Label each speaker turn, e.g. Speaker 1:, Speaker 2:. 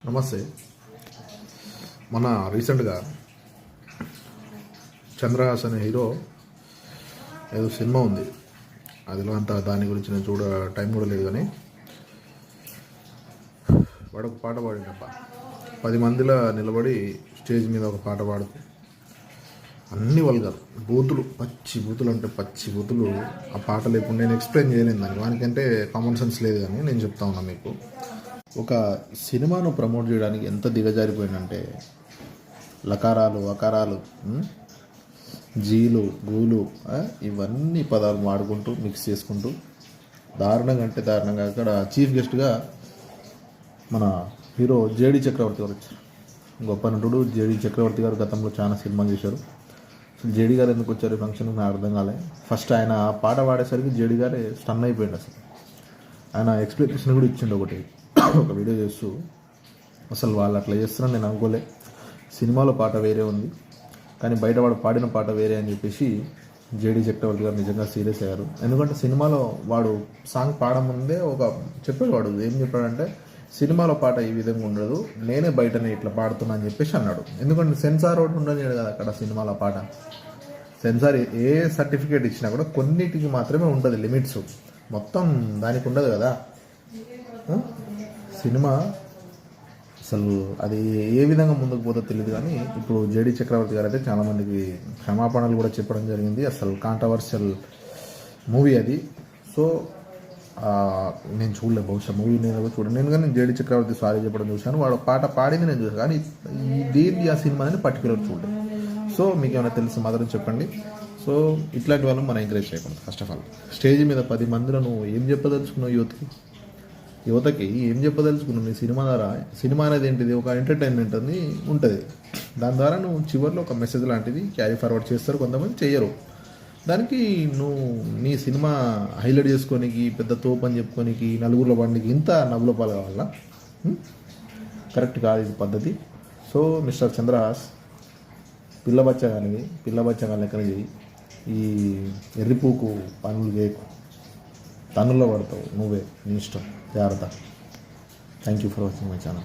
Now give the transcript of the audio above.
Speaker 1: నమస్తే. మన రీసెంట్గా చంద్రహాస్ అనే హీరో ఏదో సినిమా ఉంది, అదిలో అంత దాని గురించి నేను టైం కూడా లేదు. కానీ వాడు ఒక పాట పాడినప్ప 10 మందిలో నిలబడి స్టేజ్ మీద ఒక పాట పాడుతూ అన్ని వల్గర్ బూతులు, పచ్చి బూతులు అంటే పచ్చి బూతులు. ఆ పాట లేకుండా నేను ఎక్స్ప్లెయిన్ చేయలేను దాన్ని, వానికంటే కామన్ సెన్స్ లేదు. కానీ నేను చెప్తా ఉన్నా మీకు, ఒక సినిమాను ప్రమోట్ చేయడానికి ఎంత దిగజారిపోయిందంటే లకారాలు అకారాలు జీలు గూలు ఇవన్నీ పదాలు వాడుకుంటూ మిక్స్ చేసుకుంటూ దారుణంగా అంటే దారుణంగా అక్కడ చీఫ్ గెస్ట్గా మన హీరో జేడి చక్రవర్తి గారు వచ్చారు. గొప్ప నటుడు జేడి చక్రవర్తి గారు గతంలో చాలా సినిమాలు చేశారు. అసలు జేడి గారు ఎందుకు వచ్చారు ఫంక్షన్కి నాకు అర్థం కాలే. ఫస్ట్ ఆయన పాట పాడేసరికి జేడి గారే స్టన్ అయిపోయింది. అసలు ఆయన ఎక్స్ప్లెనేషన్ కూడా ఇచ్చిండు ఒక వీడియో చేస్తూ. అసలు వాళ్ళు అట్లా చేస్తున్నారని నేను అనుకోలే. సినిమాలో పాట వేరే ఉంది, కానీ బయట వాడు పాడిన పాట వేరే అని చెప్పేసి జేడి చక్రవర్తి గారు నిజంగా సీరియస్ అయ్యారు. ఎందుకంటే సినిమాలో వాడు సాంగ్ పాడముందే చెప్పాడు. వాడు ఏం చెప్పాడంటే, సినిమాలో పాట ఈ విధంగా ఉండదు, నేనే బయటనే ఇట్లా పాడుతున్నా అని చెప్పేసి అన్నాడు. ఎందుకంటే సెన్సార్ ఒకటి ఉండదు కదా అక్కడ సినిమాలో పాట. సెన్సార్ ఏ సర్టిఫికేట్ ఇచ్చినా కూడా కొన్నిటికి మాత్రమే ఉంటుంది లిమిట్స్, మొత్తం దానికి ఉండదు కదా. సినిమా అసలు అది ఏ విధంగా ముందుకు పోతుందో తెలియదు. కానీ ఇప్పుడు జేడి చక్రవర్తి గారు అయితే చాలామందికి క్షమాపణలు కూడా చెప్పడం జరిగింది. అసలు కాంట్రవర్షియల్ మూవీ అది. సో నేను చూడలేదు, బహుశా మూవీ నేను చూడండి. నేను కానీ జేడి చక్రవర్తి సారీ చెప్పడం చూశాను, వాడు పాట పాడింది నేను చూసాను. కానీ దేని ఆ సినిమా అని పర్టికులర్ చూడలేదు. సో మీకు ఏమైనా తెలిసి మాత్రం చెప్పండి. సో ఇట్లాంటి వాళ్ళని మనం ఎంకరేజ్ చేయకూడదు. ఫస్ట్ ఆఫ్ ఆల్ స్టేజ్ మీద 10 మందిలో నువ్వు ఏం చెప్పదలుచుకున్నావు? యువతకి ఏం చెప్పదలుచుకున్నావు? నీ సినిమా ద్వారా, సినిమా అనేది ఏంటిది, ఒక ఎంటర్టైన్మెంట్ అని ఉంటుంది. దాని ద్వారా నువ్వు చివరిలో ఒక మెసేజ్ లాంటిది క్యారీ ఫార్వర్డ్ చేస్తారు, కొంతమంది చేయరు. దానికి నువ్వు నీ సినిమా హైలైట్ చేసుకోనికి, పెద్ద తోపు అని చెప్పుకోనికి, నలుగురిలో పడికి ఇంత నవ్వుల పాలు కావాలా? కరెక్ట్ కాదు ఇది పద్ధతి. సో మిస్టర్ చంద్రహాస్, పిల్ల బచ్చగా లెక్కన చేయి. ఈ ఎర్రిపూకు పనులు చేయకు, తన్నుల్లో పడతావు నువ్వే, నీ ఇష్టం. జాగ్రత్త. Thank you for watching my channel.